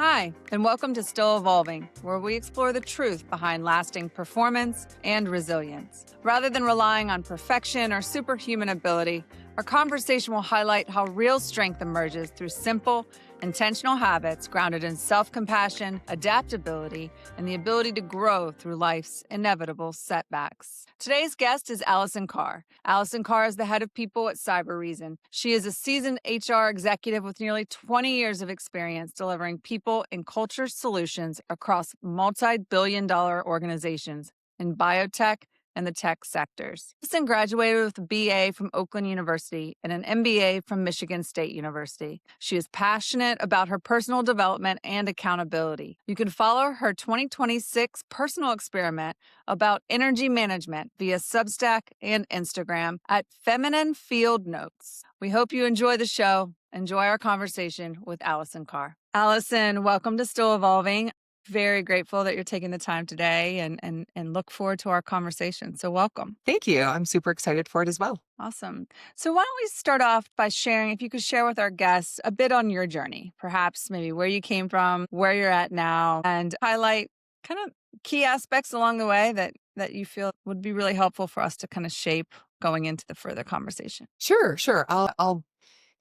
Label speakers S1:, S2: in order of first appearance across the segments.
S1: Hi, and welcome to Still Evolving, where we explore the truth behind lasting performance and resilience. Rather than relying on perfection or superhuman ability, our conversation will highlight how real strength emerges through simple, intentional habits grounded in self-compassion, adaptability, and the ability to grow through life's inevitable setbacks. Today's guest is Allyson Carr. Allyson Carr is the head of people at CyberReason. She is a seasoned HR executive with nearly 20 years of experience delivering people and culture solutions across multi-billion-dollar organizations in biotech and the tech sectors. Allyson graduated with a BA from Oakland University and an MBA from Michigan State University. She is passionate about her personal development and accountability. You can follow her 2026 personal experiment about energy management via Substack and Instagram at Feminine Field Notes. We hope you enjoy the show. Enjoy our conversation with Allyson Carr. Allyson, welcome to Still Evolving. Very grateful that you're taking the time today and look forward to our conversation. So welcome.
S2: Thank you. I'm super excited for it as well.
S1: Awesome. So why don't we start off by sharing, if you could share with our guests a bit on your journey, perhaps maybe where you came from, where you're at now, and highlight kind of key aspects along the way that you feel would be really helpful for us to kind of shape going into the further conversation.
S2: Sure. I'll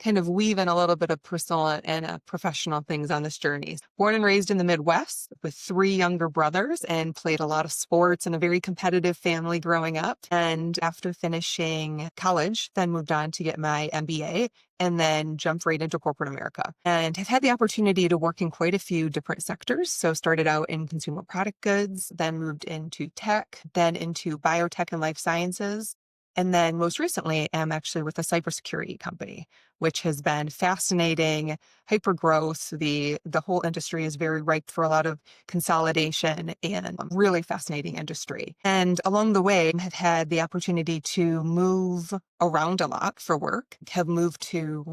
S2: kind of weave in a little bit of personal and professional things on this journey. Born and raised in the Midwest with 3 younger brothers and played a lot of sports in a very competitive family growing up. And after finishing college, then moved on to get my MBA and then jumped right into corporate America. And have had the opportunity to work in quite a few different sectors. So started out in consumer product goods, then moved into tech, then into biotech and life sciences. And then most recently, I'm actually with a cybersecurity company, which has been fascinating, hyper growth. The whole industry is very ripe for a lot of consolidation and really fascinating industry. And along the way, have had the opportunity to move around a lot for work. Have moved to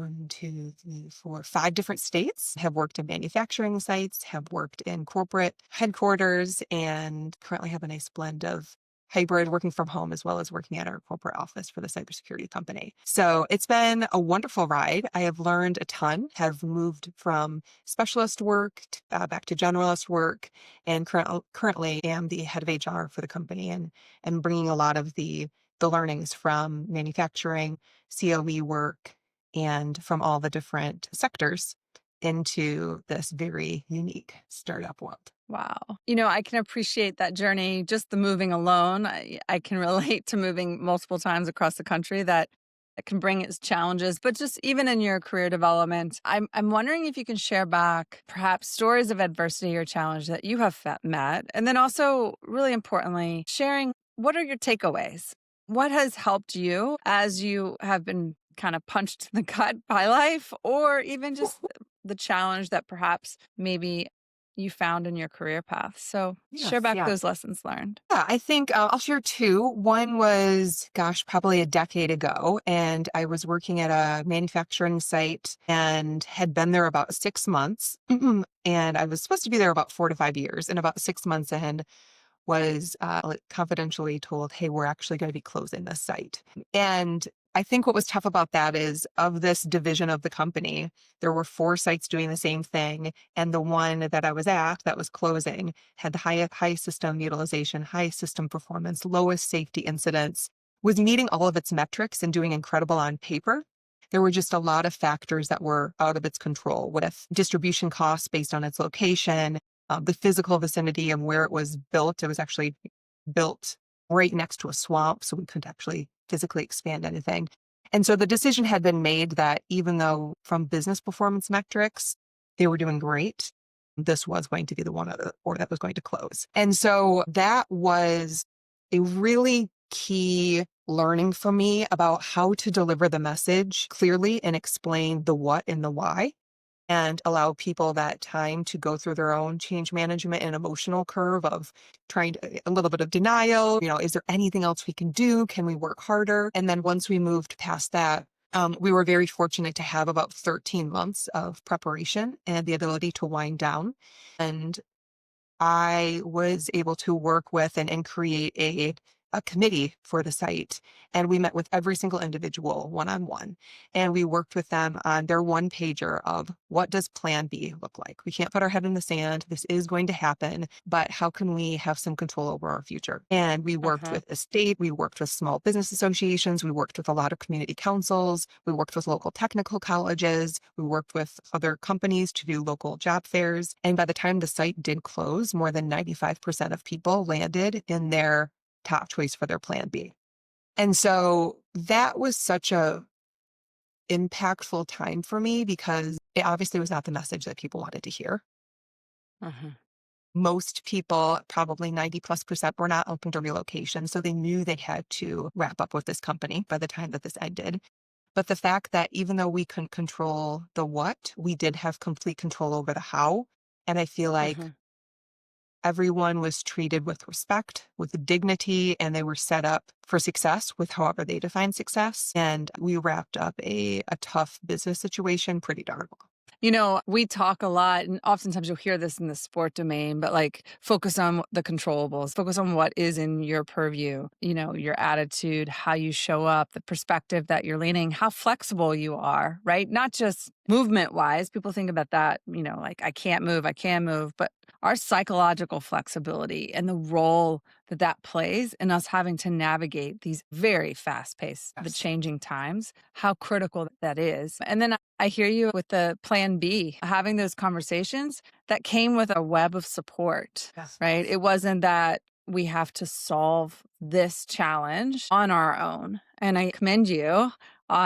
S2: 5 different states, have worked in manufacturing sites, have worked in corporate headquarters, and currently have a nice blend of hybrid working from home as well as working at our corporate office for the cybersecurity company. So it's been a wonderful ride. I have learned a ton, have moved from specialist work back to generalist work, and currently am the head of HR for the company and bringing a lot of the learnings from manufacturing, COE work, and from all the different sectors into this very unique startup world.
S1: Wow. I can appreciate that journey, just the moving alone. I can relate to moving multiple times across the country that it can bring its challenges, but just even in your career development, I'm wondering if you can share back perhaps stories of adversity or challenge that you have met. And then also, really importantly, sharing what are your takeaways? What has helped you as you have been kind of punched in the gut by life, or even just the challenge that perhaps maybe you found in your career path. So share back those lessons learned.
S2: Yeah, I think I'll share 2. One was, probably a decade ago, and I was working at a manufacturing site and had been there about 6 months. And I was supposed to be there about 4 to 5 years. And about 6 months in, was confidentially told, hey, we're actually going to be closing this site. And I think what was tough about that is of this division of the company, there were 4 sites doing the same thing. And the one that I was at that was closing had the high system utilization, high system performance, lowest safety incidents, was meeting all of its metrics and doing incredible on paper. There were just a lot of factors that were out of its control with distribution costs based on its location, the physical vicinity of where it was built. It was actually built right next to a swamp, so we couldn't actually physically expand anything. And so the decision had been made that even though from business performance metrics, they were doing great, this was going to be the one or that was going to close. And so that was a really key learning for me about how to deliver the message clearly and explain the what and the why, and allow people that time to go through their own change management and emotional curve of trying to, a little bit of denial, is there anything else we can do? Can we work harder? And then once we moved past that, we were very fortunate to have about 13 months of preparation and the ability to wind down. And I was able to work with and create a a committee for the site, and we met with every single individual one-on-one, and we worked with them on their one pager of what does plan B look like? We can't put our head in the sand. This is going to happen, but how can we have some control over our future? And we worked with the state, we worked with small business associations, we worked with a lot of community councils, we worked with local technical colleges, we worked with other companies to do local job fairs. And by the time the site did close, more than 95% of people landed in their top choice for their plan B. And so that was such a impactful time for me because it obviously was not the message that people wanted to hear. Most people, probably 90+%, were not open to relocation. So they knew they had to wrap up with this company by the time that this ended. But the fact that even though we couldn't control the what, we did have complete control over the how. And I feel like everyone was treated with respect, with dignity, and they were set up for success with however they define success. And we wrapped up a tough business situation pretty darn well.
S1: You know, we talk a lot, and oftentimes you'll hear this in the sport domain, but like focus on the controllables, focus on what is in your purview, you know, your attitude, how you show up, the perspective that you're leaning, how flexible you are, right? Not just movement wise. People think about that, you know, like I can't move, I can move, but our psychological flexibility and the role that that plays in us having to navigate these very fast paced, the changing times, how critical that is. And then I hear you with the plan B, having those conversations that came with a web of support, right? It wasn't that we have to solve this challenge on our own. And I commend you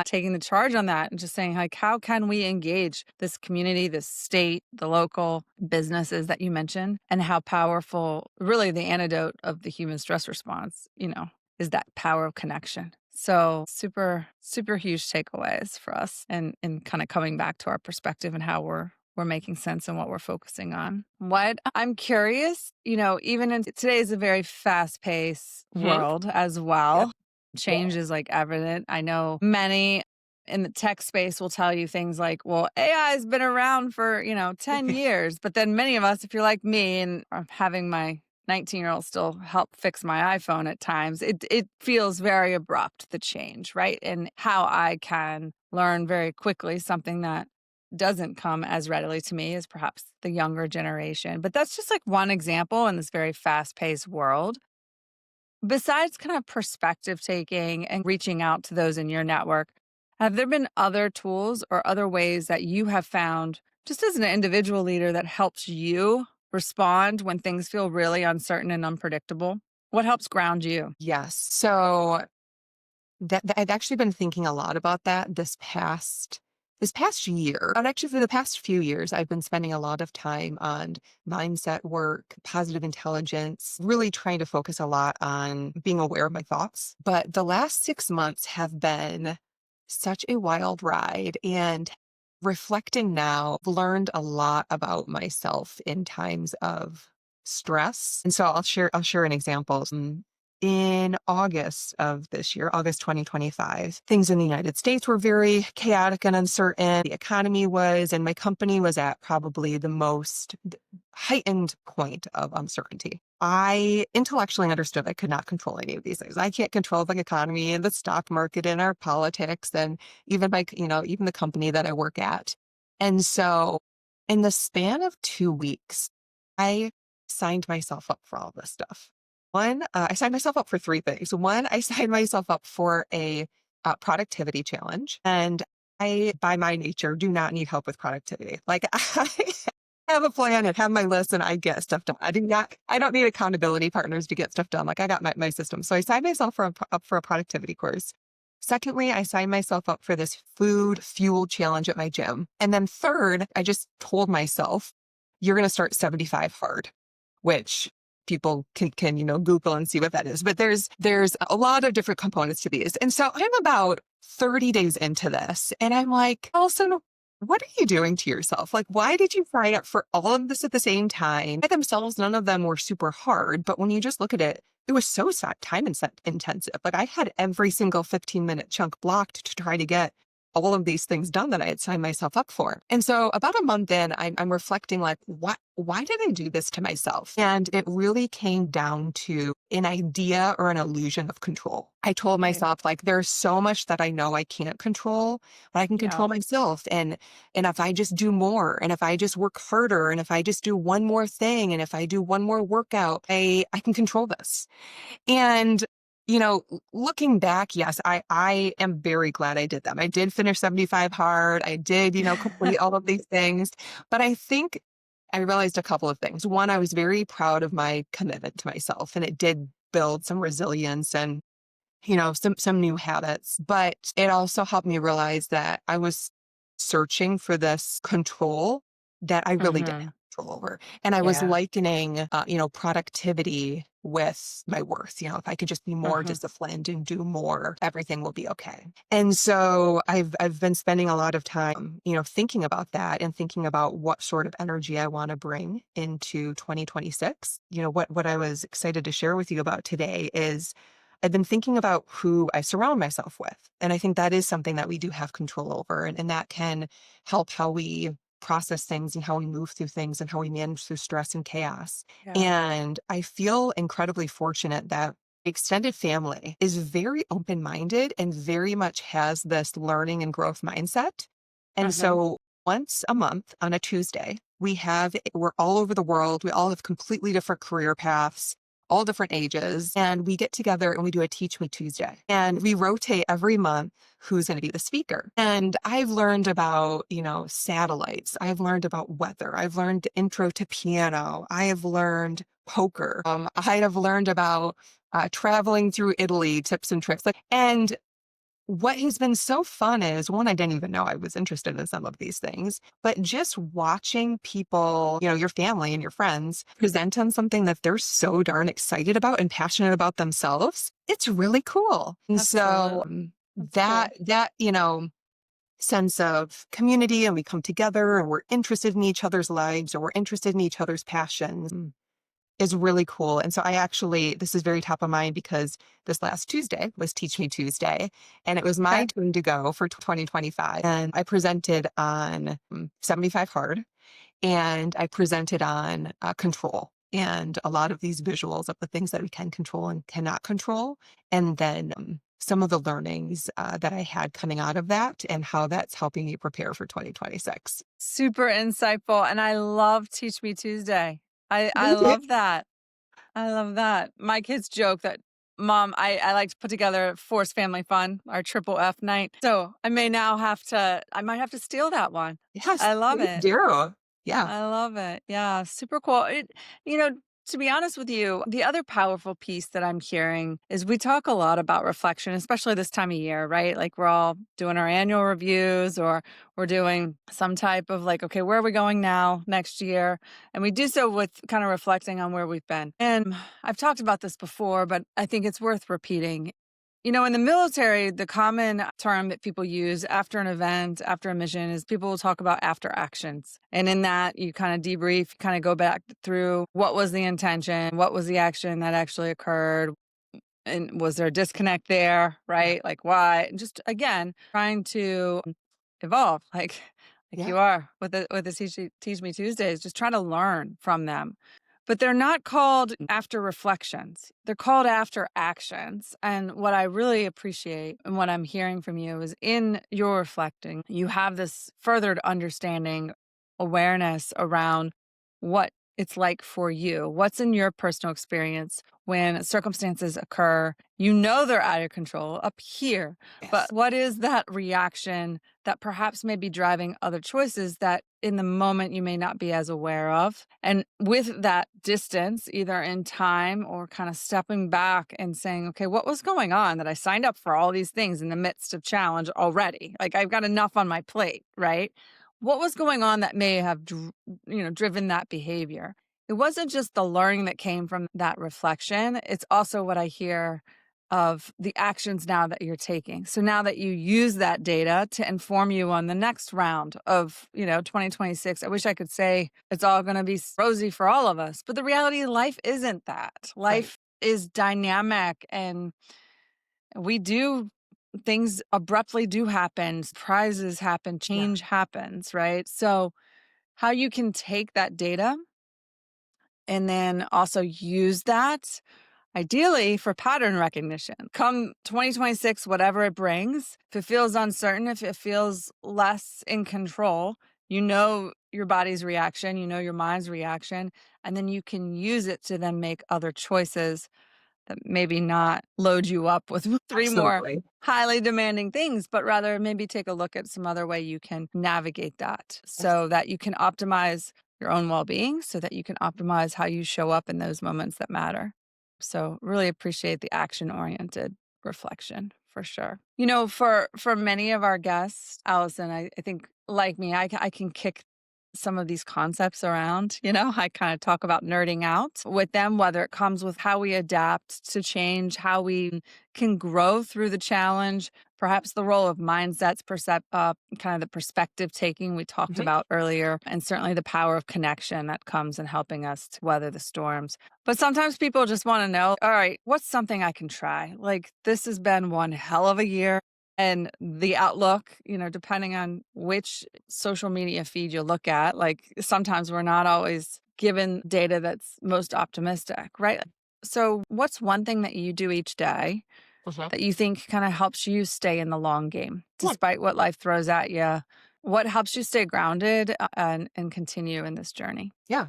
S1: taking the charge on that and just saying, like, how can we engage this community, this state, the local businesses that you mentioned, and how powerful, really, the antidote of the human stress response, you know, is that power of connection. So super, super huge takeaways for us and kind of coming back to our perspective and how we're making sense and what we're focusing on. What I'm curious, you know, even in today is a very fast paced world as well. Change is like evident. I know many in the tech space will tell you things like, well, AI has been around for, you know, 10 years. But then many of us, if you're like me and I'm having my 19-year-old still help fix my iPhone at times, it feels very abrupt, the change, right? And how I can learn very quickly something that doesn't come as readily to me as perhaps the younger generation. But that's just like one example in this very fast-paced world. Besides kind of perspective taking and reaching out to those in your network, have there been other tools or other ways that you have found, just as an individual leader, that helps you respond when things feel really uncertain and unpredictable? What helps ground you?
S2: Yes. So I've actually been thinking a lot about that this past year. And actually for the past few years, I've been spending a lot of time on mindset work, positive intelligence, really trying to focus a lot on being aware of my thoughts. But the last 6 months have been such a wild ride, and reflecting now, I've learned a lot about myself in times of stress. And so I'll share an example. In August of this year, August 2025, things in the United States were very chaotic and uncertain. The economy was, and my company was at probably the most heightened point of uncertainty. I intellectually understood I could not control any of these things. I can't control the economy and the stock market and our politics and even even the company that I work at. And so in the span of 2 weeks, I signed myself up for all this stuff. One, I signed myself up for 3 things. One, I signed myself up for a productivity challenge. And I, by my nature, do not need help with productivity. Like I have a plan and have my list and I get stuff done. I don't need accountability partners to get stuff done. Like I got my system. So I signed myself up for a productivity course. Secondly, I signed myself up for this food fuel challenge at my gym. And then third, I just told myself, you're going to start 75 hard, which people can Google and see what that is. But there's a lot of different components to these. And so I'm about 30 days into this and I'm like, Allyson, what are you doing to yourself? Like, why did you sign up for all of this at the same time? By themselves, none of them were super hard. But when you just look at it, it was so time intensive. Like I had every single 15-minute chunk blocked to try to get all of these things done that I had signed myself up for. And so about a month in, I'm reflecting like, why did I do this to myself? And it really came down to an idea or an illusion of control. I told
S1: Right.
S2: myself like, there's so much that I know I can't control, but I can
S1: Yeah.
S2: control myself. And if I just do more, and if I just work harder, and if I just do one more thing, and if I do one more workout, I can control this. And, looking back, yes, I am very glad I did them. I did finish 75 hard. I did, complete all of these things. But I think I realized a couple of things. One, I was very proud of my commitment to myself, and it did build some resilience and, some new habits. But it also helped me realize that I was searching for this control that I really didn't have
S1: Hmm.
S2: control over. And I was
S1: Yeah.
S2: likening, productivity with my worth. If I could just be more
S1: Hmm.
S2: disciplined and do more, everything will be okay. And so I've been spending a lot of time, thinking about that and thinking about what sort of energy I want to bring into 2026. What I was excited to share with you about today is I've been thinking about who I surround myself with. And I think that is something that we do have control over. And that can help how we process things and how we move through things and how we manage through stress and chaos.
S1: Yeah.
S2: And I feel incredibly fortunate that extended family is very open minded and very much has this learning and growth mindset. And
S1: Hmm.
S2: so once a month on a Tuesday, we're all over the world. We all have completely different career paths, all different ages, and we get together and we do a Teach Me Tuesday. And we rotate every month who's going to be the speaker. And I've learned about, satellites. I've learned about weather. I've learned intro to piano. I have learned poker. I have learned about traveling through Italy, tips and tricks. And what has been so fun is one, I didn't even know I was interested in some of these things, but just watching people, your family and your friends present on something that they're so darn excited about and passionate about themselves, it's really cool. And so
S1: Absolutely. That's cool.
S2: that, sense of community and we come together and we're interested in each other's lives or we're interested in each other's passions is really cool. And so this is very top of mind because this last Tuesday was Teach Me Tuesday, and it was
S1: Okay.
S2: my turn to go for 2025. And I presented on 75 hard, and I presented on control and a lot of these visuals of the things that we can control and cannot control. And then some of the learnings that I had coming out of that and how that's helping me prepare for 2026.
S1: Super insightful. And I love Teach Me Tuesday. I
S2: Thank you.
S1: love that. I love that. My kids joke that, Mom, I like to put together Force Family Fun, our triple F night. So I might have to steal that one.
S2: Yes,
S1: I love
S2: please
S1: it.
S2: do. Yeah.
S1: I love it. Yeah, super cool. You know, to be honest with you, the other powerful piece that I'm hearing is we talk a lot about reflection, especially this time of year, right? Like we're all doing our annual reviews or we're doing some type of like, okay, where are we going now next year? And we do so with kind of reflecting on where we've been. And I've talked about this before, but I think it's worth repeating. In the military, the common term that people use after an event, after a mission, is people will talk about after actions. And in that, you kind of debrief, kind of go back through what was the intention, what was the action that actually occurred, and was there a disconnect there,
S2: Yeah.
S1: right? Like why? And just again, trying to evolve, like
S2: Yeah.
S1: you are with the Teach Me Tuesdays, just try to learn from them. But they're not called after reflections. They're called after actions. And what I really appreciate and what I'm hearing from you is in your reflecting, you have this furthered understanding, awareness around what it's like for you. What's in your personal experience when circumstances occur? You know they're out of control up here,
S2: Yes.
S1: but what is that reaction that perhaps may be driving other choices that in the moment you may not be as aware of? And with that distance, either in time or kind of stepping back and saying, okay, what was going on that I signed up for all these things in the midst of challenge already? Like I've got enough on my plate, right? What was going on that may have driven that behavior? It wasn't just the learning that came from that reflection. It's also what I hear of the actions now that you're taking. So now that you use that data to inform you on the next round of, 2026, I wish I could say it's all going to be rosy for all of us, but the reality of life isn't that.
S2: Right.
S1: Life is dynamic and we do things abruptly do happen, surprises happen,
S2: Yeah.
S1: change happens, right? So, how you can take that data and then also use that ideally for pattern recognition. Come 2026, whatever it brings, if it feels uncertain, if it feels less in control, you know your body's reaction, you know your mind's reaction, and then you can use it to then make other choices that maybe not load you up with three more
S2: Absolutely.
S1: highly demanding things, but rather maybe take a look at some other way you can navigate that so that you can optimize your own well-being, so that you can optimize how you show up in those moments that matter. So really appreciate the action-oriented reflection for sure. For many of our guests, Allison, I think like me, I can kick some of these concepts around. I kind of talk about nerding out with them, whether it comes with how we adapt to change, how we can grow through the challenge, perhaps the role of mindsets, kind of the perspective taking we talked
S2: Mhm.
S1: about earlier, and certainly the power of connection that comes in helping us to weather the storms. But sometimes people just want to know, all right, what's something I can try? Like, this has been one hell of a year. And the outlook, depending on which social media feed you look at, like sometimes we're not always given data that's most optimistic, right? So, what's one thing that you do each day
S2: Mhm.
S1: that you think kind of helps you stay in the long game,
S2: Yeah.
S1: despite what life throws at you? What helps you stay grounded and continue in this journey?
S2: Yeah.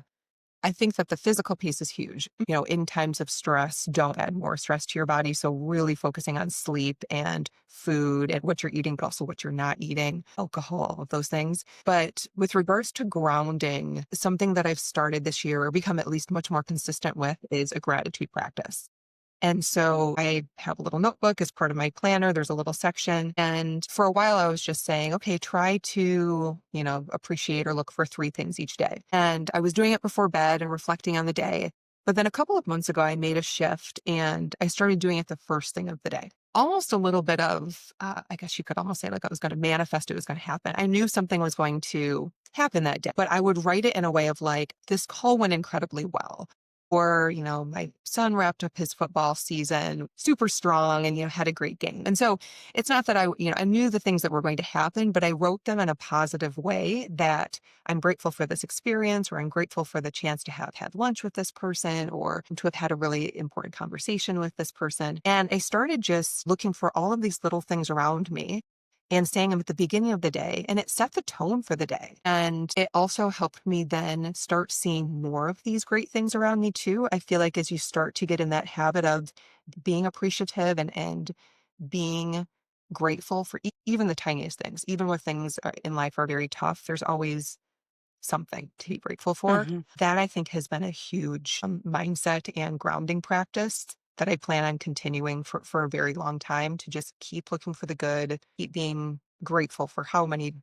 S2: I think that the physical piece is huge. In times of stress, don't add more stress to your body. So, really focusing on sleep and food and what you're eating, but also what you're not eating, alcohol, all of those things. But with regards to grounding, something that I've started this year or become at least much more consistent with is a gratitude practice. And so I have a little notebook as part of my planner. There's a little section. And for a while, I was just saying, okay, try to, appreciate or look for three things each day. And I was doing it before bed and reflecting on the day. But then a couple of months ago, I made a shift and I started doing it the first thing of the day. Almost a little bit of, I guess you could almost say like I was going to manifest it was going to happen. I knew something was going to happen that day, but I would write it in a way of like, this call went incredibly well. Or, my son wrapped up his football season super strong and, had a great game. And so it's not that I knew the things that were going to happen, but I wrote them in a positive way that I'm grateful for this experience, or I'm grateful for the chance to have had lunch with this person, or to have had a really important conversation with this person. And I started just looking for all of these little things around me and saying them at the beginning of the day. And it set the tone for the day. And it also helped me then start seeing more of these great things around me too. I feel like as you start to get in that habit of being appreciative and being grateful for even the tiniest things, even when things in life are very tough, there's always something to be grateful for.
S1: Mhm.
S2: That I think has been a huge mindset and grounding practice that I plan on continuing for a very long time, to just keep looking for the good, keep being grateful for how many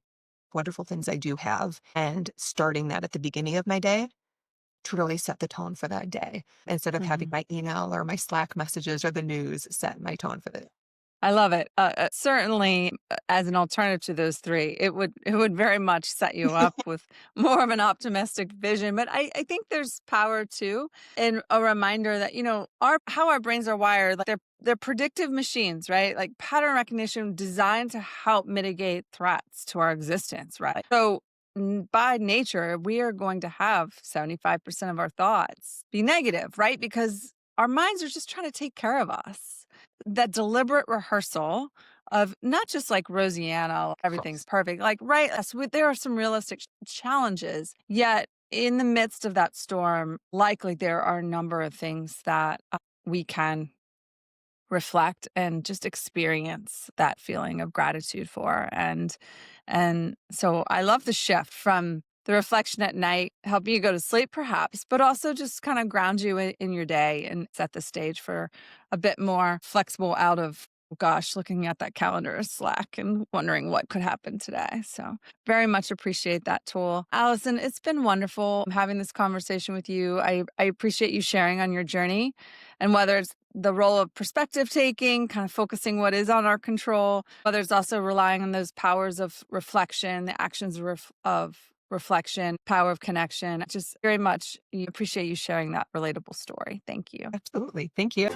S2: wonderful things I do have, and starting that at the beginning of my day to really set the tone for that day instead of having
S1: Mhm.
S2: my email or my Slack messages or the news set my tone for the day.
S1: I love it. Certainly, as an alternative to those three, it would very much set you up with more of an optimistic vision. But I think there's power too in a reminder that our brains are wired. Like they're predictive machines, right? Like pattern recognition designed to help mitigate threats to our existence, right? So. By nature, we are going to have 75% of our thoughts be negative, right? Because our minds are just trying to take care of us. That deliberate rehearsal of not just like Rosianna, everything's perfect. Like, right, yes, there are some realistic challenges. Yet, in the midst of that storm, likely there are a number of things that we can reflect and just experience that feeling of gratitude for. And so I love the shift from the reflection at night, help you go to sleep perhaps, but also just kind of ground you in your day and set the stage for a bit more flexible out of gosh, looking at that calendar or Slack and wondering what could happen today. So very much appreciate that tool. Allison, it's been wonderful having this conversation with you. I appreciate you sharing on your journey, and whether it's the role of perspective taking, kind of focusing what is on our control, whether it's also relying on those powers of reflection, the actions of reflection, power of connection. Just very much appreciate you sharing that relatable story. Thank you.
S2: Absolutely. Thank you.